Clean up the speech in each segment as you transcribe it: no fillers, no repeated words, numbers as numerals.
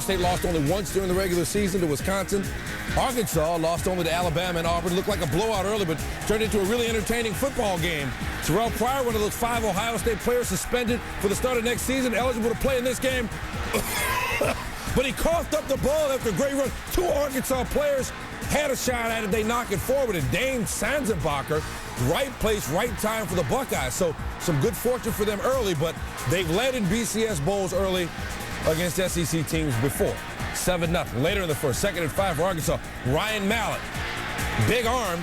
State lost only once during the regular season to Wisconsin. Arkansas lost only to Alabama and Auburn. Looked like a blowout early, but turned into a really entertaining football game. Terrelle Pryor, one of those 5 Ohio State players suspended for the start of next season, eligible to play in this game. But he coughed up the ball after a great run. 2 Arkansas players had a shot at it. They knock it forward. And Dane, Sanzenbacher, right place, right time for the Buckeyes. So some good fortune for them early, but they've led in BCS Bowls early against SEC teams before. 7-0. Later in the first, 2nd and 5 for Arkansas. Ryan Mallett, big arm,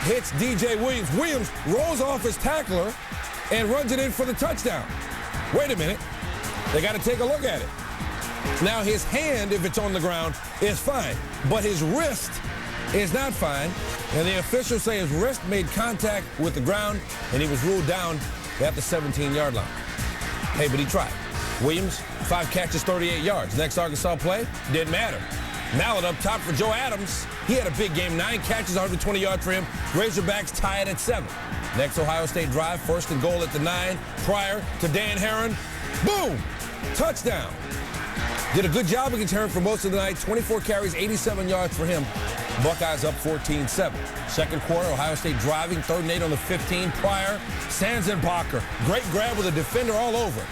hits DJ Williams. Williams rolls off his tackler and runs it in for the touchdown. Wait a minute. They got to take a look at it. Now, his hand, if it's on the ground, is fine, but his wrist is not fine, and the officials say his wrist made contact with the ground, and he was ruled down at the 17-yard line. Hey, but he tried. Williams, 5 catches, 38 yards. Next Arkansas play, didn't matter. Mallett up top for Joe Adams. He had a big game, 9 catches, 120 yards for him. Razorbacks tie it at 7. Next Ohio State drive, 1st and goal at the 9. Pryor to Dane Herron. Boom! Touchdown. Did a good job against Herron for most of the night. 24 carries, 87 yards for him. Buckeyes up 14-7. Second quarter, Ohio State driving. 3rd and 8 on the 15. Pryor, Sanzenbacher. Great grab with a defender all over.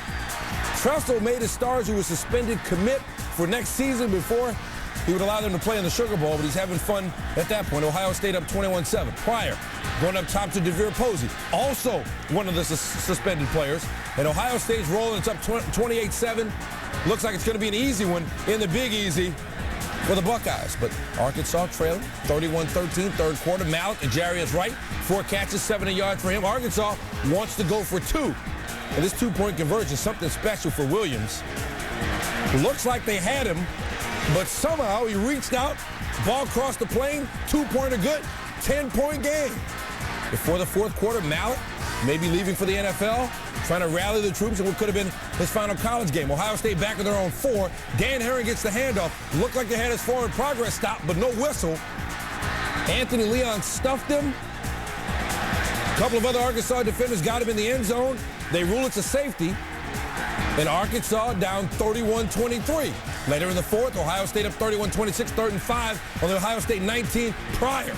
Tressel made his stars who was suspended commit for next season before he would allow them to play in the Sugar Bowl, but he's having fun at that point. Ohio State up 21-7. Pryor going up top to DeVier Posey, also one of the suspended players. And Ohio State's rolling. It's up 28-7. Looks like it's going to be an easy one in the Big Easy for the Buckeyes. But Arkansas trailing 31-13, 3rd quarter. Mallett and Jarius Wright, 4 catches, 70 yards for him. Arkansas wants to go for 2. And this 2-point conversion is something special for Williams. Looks like they had him, but somehow he reached out, ball crossed the plane, 2-pointer good, 10-point game. Before the 4th quarter, Mallett maybe leaving for the NFL, trying to rally the troops in what could have been his final college game. Ohio State back in their own 4. Dan Herron gets the handoff. Looked like they had his forward progress stopped, but no whistle. Anthony Leon stuffed him. A couple of other Arkansas defenders got him in the end zone. They rule it's a safety. And Arkansas down 31-23. Later in the 4th, Ohio State up 31-26, 3rd and 5 on the Ohio State 19. Pryor.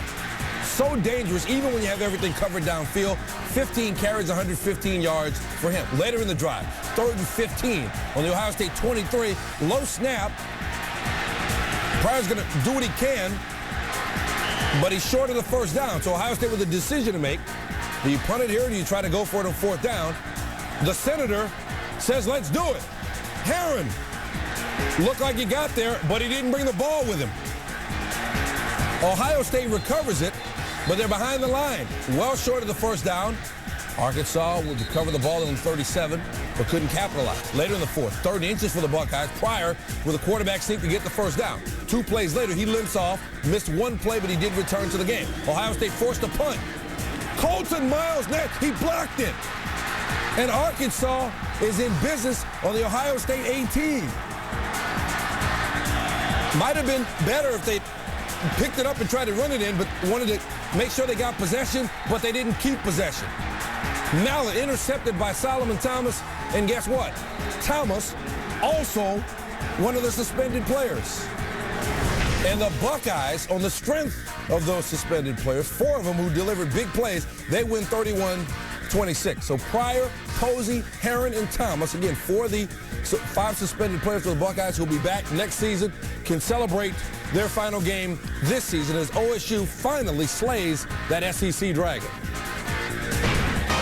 So dangerous, even when you have everything covered downfield. 15 carries, 115 yards for him. Later in the drive, 3rd and 15 on the Ohio State 23. Low snap. Pryor's going to do what he can, but he's short of the 1st down. So Ohio State with a decision to make. Do you punt it here or do you try to go for it on 4th down? The Senator says, let's do it. Herron looked like he got there, but he didn't bring the ball with him. Ohio State recovers it, but they're behind the line. Well short of the 1st down. Arkansas would recover the ball in 37, but couldn't capitalize. Later in the 4th, 3rd inches for the Buckeyes. Pryor with a quarterback sneak to get the 1st down. 2 plays later, he limps off, missed 1 play, but he did return to the game. Ohio State forced a punt. Colton Miles next, he blocked it. And Arkansas is in business on the Ohio State 18. Might have been better if they picked it up and tried to run it in, but wanted to make sure they got possession, but they didn't keep possession. Mallett intercepted by Solomon Thomas, and guess what? Thomas, also one of the suspended players. And the Buckeyes, on the strength of those suspended players, 4 of them who delivered big plays, they win 31-26. So Pryor, Posey, Herron, and Thomas, again, 4 of the 5 suspended players for the Buckeyes who will be back next season, can celebrate their final game this season as OSU finally slays that SEC Dragon.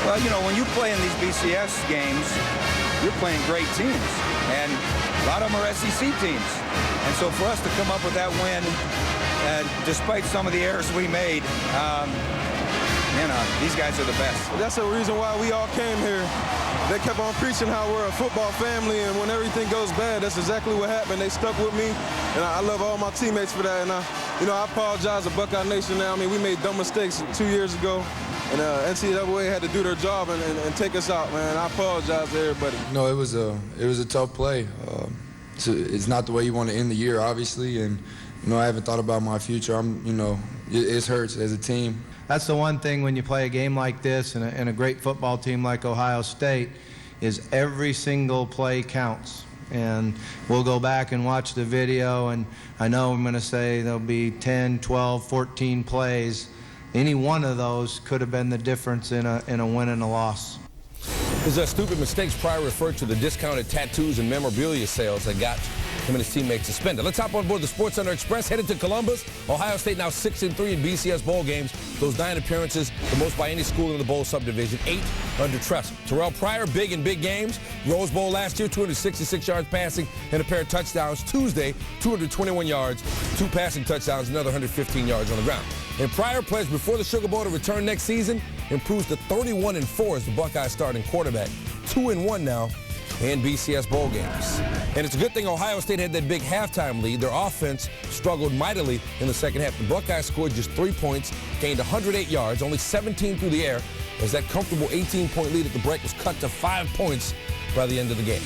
Well, you know, when you play in these BCS games, you're playing great teams, and a lot of them are SEC teams. And so for us to come up with that win, despite some of the errors we made, you know, these guys are the best. That's the reason why we all came here. They kept on preaching how we're a football family, and when everything goes bad, that's exactly what happened. They stuck with me, and I love all my teammates for that. And I apologize to Buckeye Nation now. I mean, we made dumb mistakes 2 years ago, and NCAA had to do their job and take us out, man. I apologize to everybody. No, it was a tough play. It's not the way you want to end the year, obviously, and I haven't thought about my future. It hurts as a team. That's the one thing when you play a game like this and a great football team like Ohio State is every single play counts. And we'll go back and watch the video, and I know I'm going to say there'll be 10, 12, 14 plays. Any one of those could have been the difference in a win and a loss. His stupid mistakes, Pryor referred to the discounted tattoos and memorabilia sales that got him and his teammates suspended. Let's hop on board the SportsCenter Express, headed to Columbus. Ohio State now 6-3 in BCS bowl games. Those 9 appearances, the most by any school in the bowl subdivision, 8 under Tressel. Terrelle Pryor, big in big games. Rose Bowl last year, 266 yards passing and a pair of touchdowns. Tuesday, 221 yards, 2 passing touchdowns, another 115 yards on the ground. And Pryor pledged before the Sugar Bowl to return next season, improves to 31-4 as the Buckeyes starting quarterback. 2-1 now in BCS bowl games. And it's a good thing Ohio State had that big halftime lead. Their offense struggled mightily in the second half. The Buckeyes scored just 3 points, gained 108 yards, only 17 through the air, as that comfortable 18-point lead at the break was cut to 5 points by the end of the game.